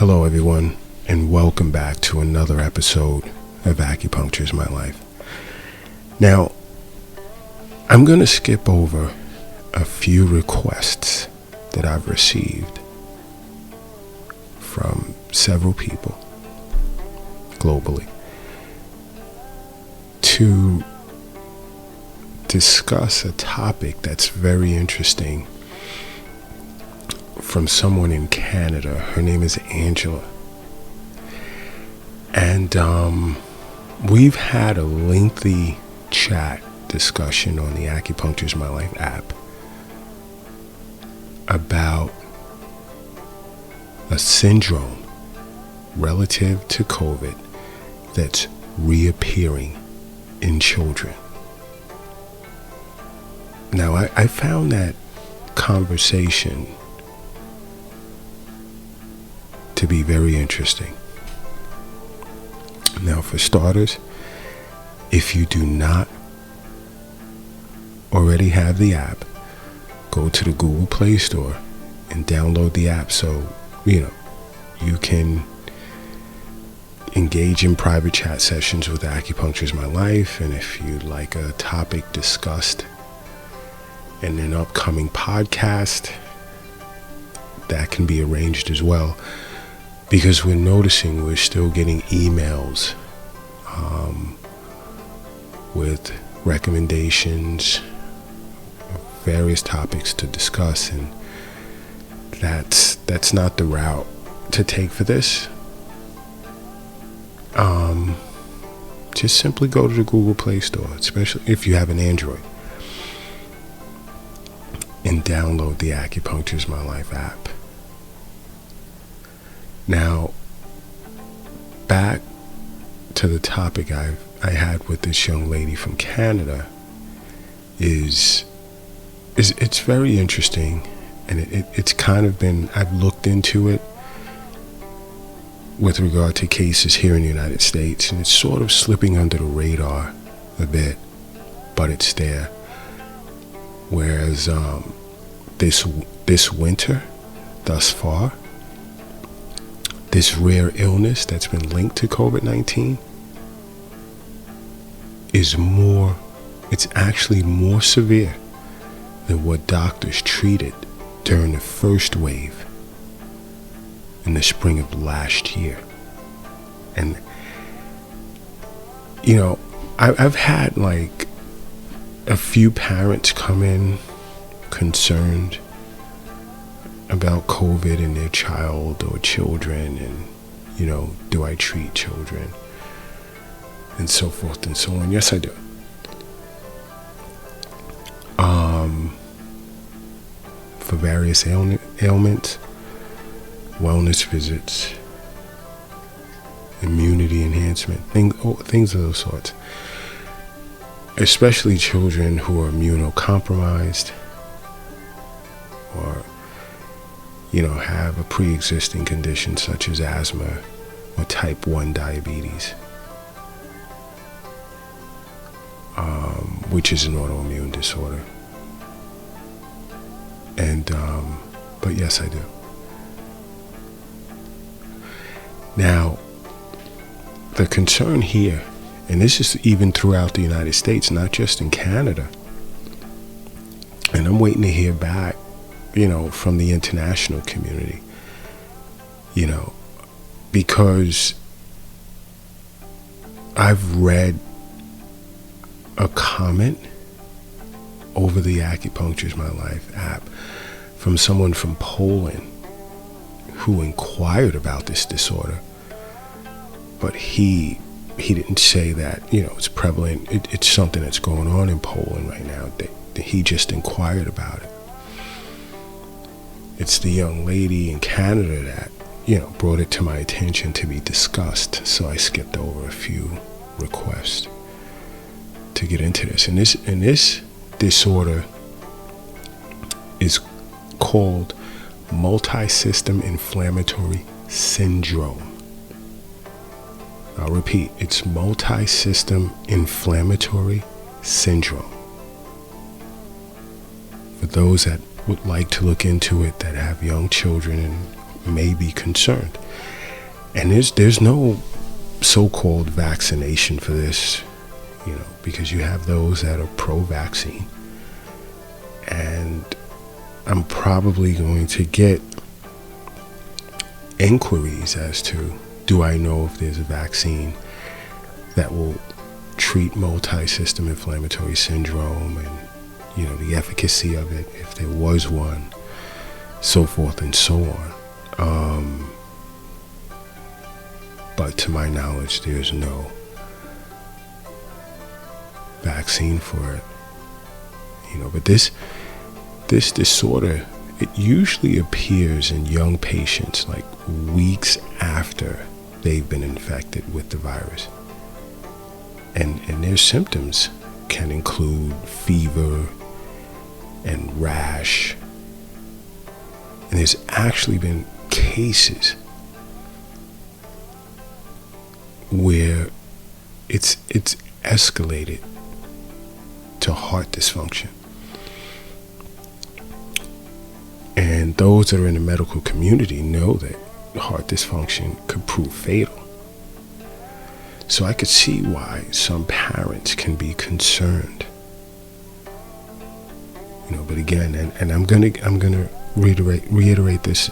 Hello everyone, and welcome back to another episode of Acupuncture is My Life. Now, I'm going to skip over a few requests that I've received from several people globally to discuss a topic that's very interesting from someone in Canada. Her name is Angela. And we've had a lengthy chat discussion on the Acupuncture is My Life app about a syndrome relative to COVID that's reappearing in children. Now, I found that conversation to be very interesting. Now, for starters, if you do not already have the app, go to the Google Play Store and download the app so, you can engage in private chat sessions with Acupuncture is My Life. And if you'd like a topic discussed in an upcoming podcast, that can be arranged as well. Because we're noticing we're still getting emails with recommendations, various topics to discuss, and that's not the route to take for this. Just simply go to the Google Play Store, especially if you have an Android, and download the Acupuncture is My Life app. Now, back to the topic I had with this young lady from Canada is it's very interesting, and it's kind of been, I've looked into it with regard to cases here in the United States, and it's sort of slipping under the radar a bit, but it's there. Whereas this winter, thus far, this rare illness that's been linked to COVID-19 it's actually more severe than what doctors treated during the first wave in the spring of last year. And, I've had like a few parents come in concerned about COVID and their child or children, and do I treat children, and so forth and so on. Yes, I do. For various ailments, wellness visits, immunity enhancement, things of those sorts. Especially children who are immunocompromised or have a pre-existing condition such as asthma or type 1 diabetes, which is an autoimmune disorder. And, but yes, I do. Now, the concern here, and this is even throughout the United States, not just in Canada, and I'm waiting to hear back from the international community, because I've read a comment over the Acupuncture is My Life app from someone from Poland who inquired about this disorder, but he didn't say that, it's prevalent. It's something that's going on in Poland right now. He just inquired about it. It's the young lady in Canada that, brought it to my attention to be discussed. So I skipped over a few requests to get into this. And this disorder is called multi-system inflammatory syndrome. I'll repeat, it's multi-system inflammatory syndrome. For those that would like to look into it, that have young children and may be concerned. And there's no so-called vaccination for this, because you have those that are pro-vaccine. And I'm probably going to get inquiries as to, do I know if there's a vaccine that will treat multi-system inflammatory syndrome, and the efficacy of it, if there was one, so forth and so on. But to my knowledge, there's no vaccine for it. But this disorder, it usually appears in young patients like weeks after they've been infected with the virus. And their symptoms can include fever and rash. And there's actually been cases where it's escalated to heart dysfunction. And those that are in the medical community know that heart dysfunction could prove fatal. So I could see why some parents can be concerned. But again, and I'm gonna reiterate this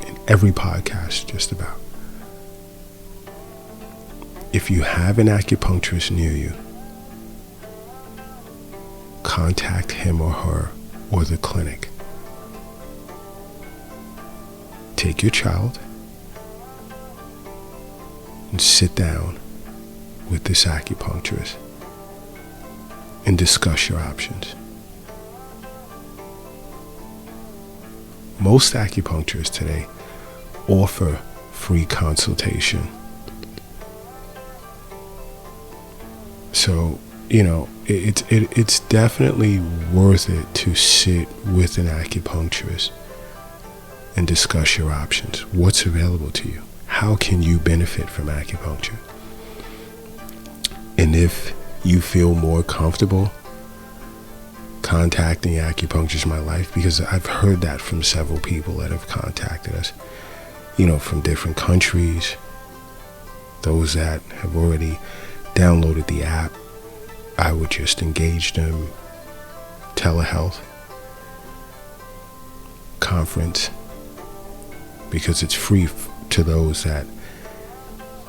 in every podcast, just about. If you have an acupuncturist near you, contact him or her or the clinic. Take your child and sit down with this acupuncturist and discuss your options. Most acupuncturists today offer free consultation. So, it's definitely worth it to sit with an acupuncturist and discuss your options. What's available to you? How can you benefit from acupuncture? And if you feel more comfortable contacting Acupuncture's My Life, because I've heard that from several people that have contacted us, from different countries, those that have already downloaded the app, I would just engage them. Telehealth conference, because it's free to those that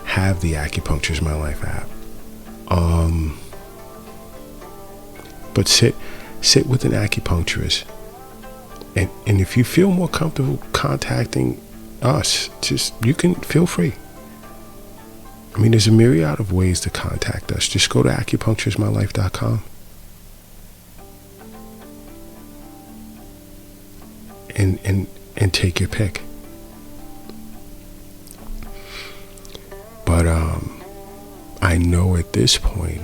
have the Acupuncture's My Life app. But sit with an acupuncturist, and if you feel more comfortable contacting us, you can feel free. There's a myriad of ways to contact us. Just go to acupuncturesmylife.com and take your pick. But I know at this point,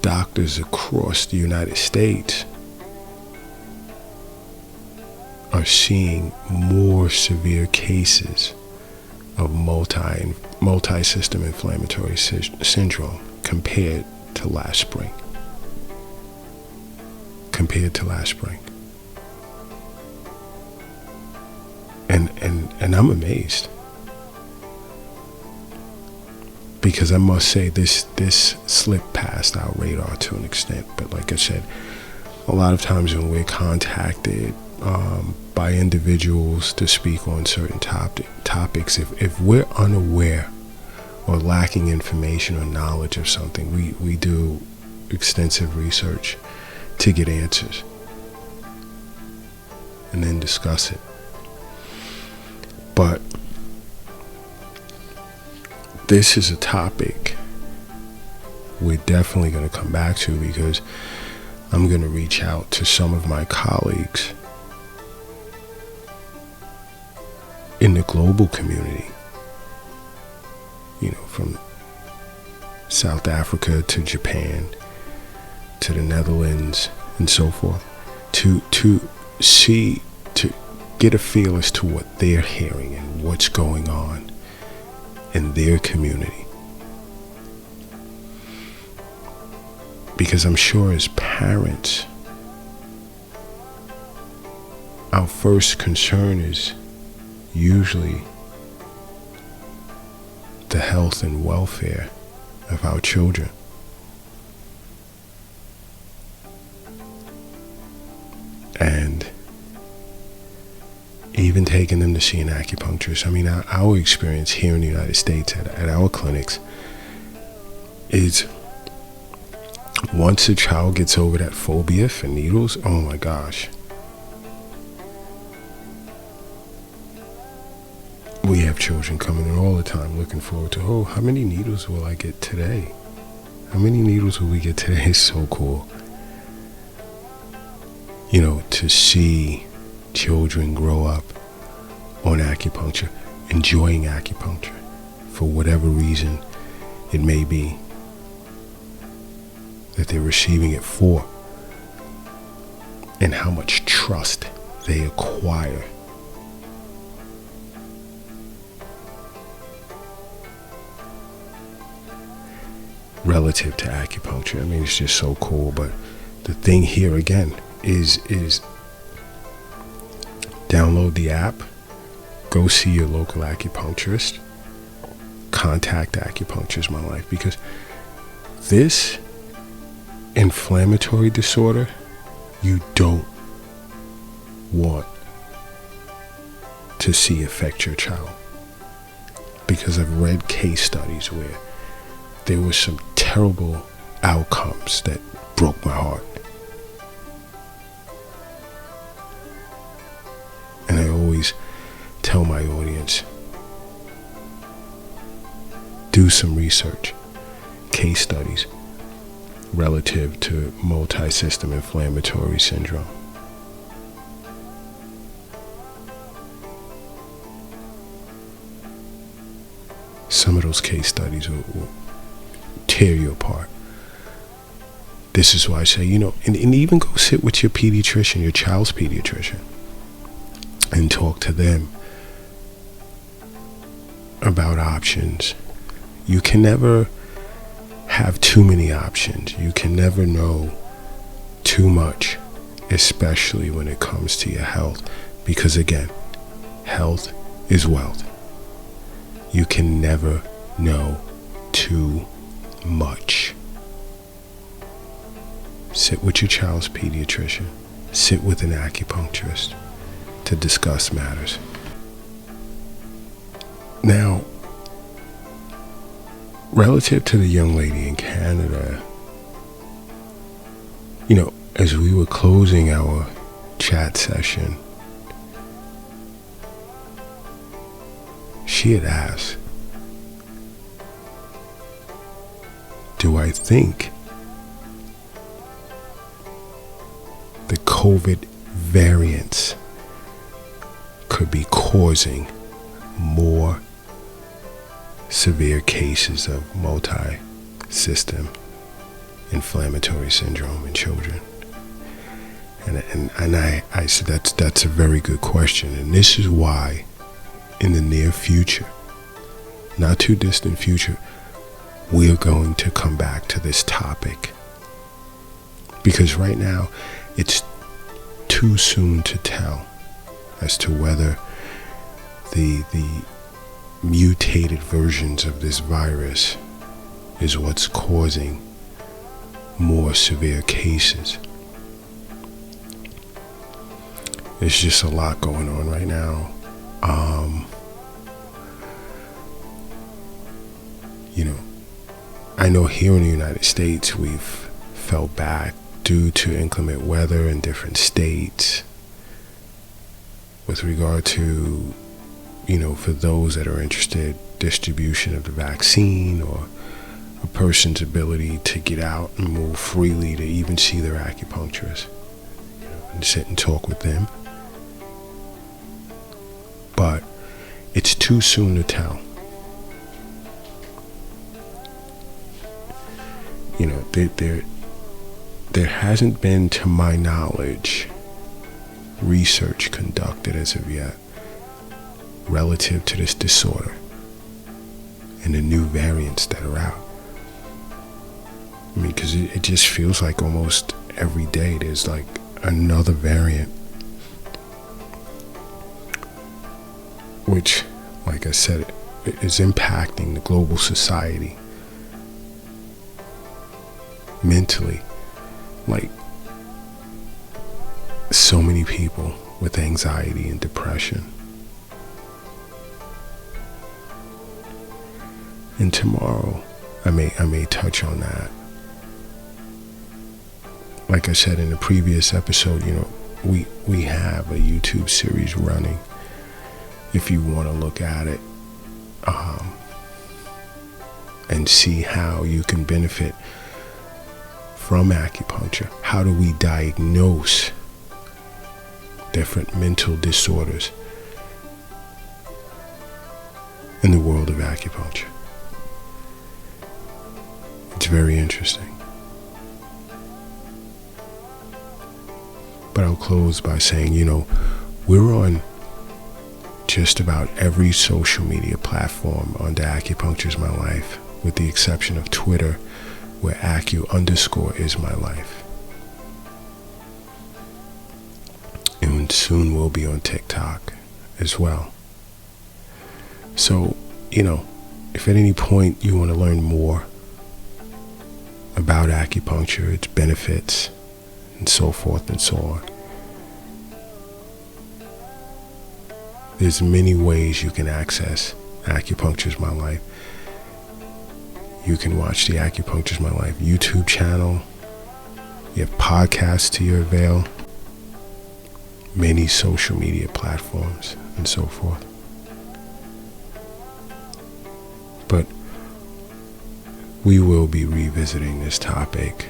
doctors across the United States are seeing more severe cases of multi-system inflammatory syndrome compared to last spring. And I'm amazed, because I must say this slipped past our radar to an extent. But like I said, a lot of times when we're contacted by individuals to speak on certain topics, if we're unaware or lacking information or knowledge of something, we do extensive research to get answers and then discuss it. But this is a topic we're definitely going to come back to, because I'm going to reach out to some of my colleagues in the global community, from South Africa to Japan to the Netherlands and so forth, to get a feel as to what they're hearing and what's going on in their community. Because I'm sure as parents, our first concern is usually the health and welfare of our children. And even taking them to see an acupuncturist. I mean, our experience here in the United States at our clinics is once a child gets over that phobia for needles, oh my gosh. We have children coming in all the time looking forward to, oh, how many needles will I get today? How many needles will we get today? It's so cool. You know, to see children grow up on acupuncture, enjoying acupuncture for whatever reason it may be that they're receiving it for, and how much trust they acquire. Relative to acupuncture. I mean, it's just so cool. But the thing here again is download the app, go see your local acupuncturist, contact Acupuncture's My Life, because this inflammatory disorder you don't want to see affect your child, because I've read case studies where there were some terrible outcomes that broke my heart. And I always tell my audience, do some research, case studies relative to multi-system inflammatory syndrome. Some of those case studies will tear you apart. This is why I say, you know, and even go sit with your pediatrician, your child's pediatrician, and talk to them about options. You can never have too many options. You can never know too much, especially when it comes to your health, because again, health is wealth. You can never know too much. Sit with your child's pediatrician, sit with an acupuncturist to discuss matters. Now, relative to the young lady in Canada, you know, as we were closing our chat session, she had asked, do I think the COVID variants could be causing more severe cases of multi-system inflammatory syndrome in children? And I said that's a very good question, and this is why in the near future, not too distant future, we are going to come back to this topic, because right now it's too soon to tell as to whether the mutated versions of this virus is what's causing more severe cases. There's just a lot going on right now. You know, I know here in the United States we've fell back due to inclement weather in different states with regard to, you know, for those that are interested, distribution of the vaccine or a person's ability to get out and move freely to even see their acupuncturist, you know, and sit and talk with them. But it's too soon to tell. You know, there hasn't been, to my knowledge, research conducted as of yet relative to this disorder and the new variants that are out. I mean, because it just feels like almost every day there's like another variant which, like I said, is impacting the global society mentally. Like, so many people with anxiety and depression. And tomorrow I may touch on that. Like I said in the previous episode, we have a YouTube series running if you want to look at it and see how you can benefit from acupuncture. How do we diagnose different mental disorders in the world of acupuncture? It's very interesting. But I'll close by saying, we're on just about every social media platform under Acupuncture is My Life, with the exception of Twitter, where Acu_is my life. And soon we'll be on TikTok as well. So, if at any point you want to learn more about acupuncture, its benefits, and so forth and so on, there's many ways you can access Acupuncture is My Life. You can watch the Acupuncture is My Life YouTube channel. You have podcasts to your avail, many social media platforms, and so forth. But we will be revisiting this topic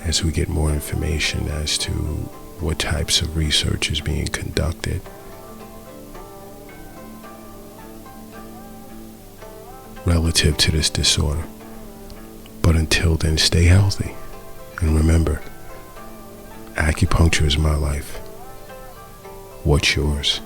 as we get more information as to what types of research is being conducted relative to this disorder. But until then, stay healthy. And remember, acupuncture is my life. What's yours?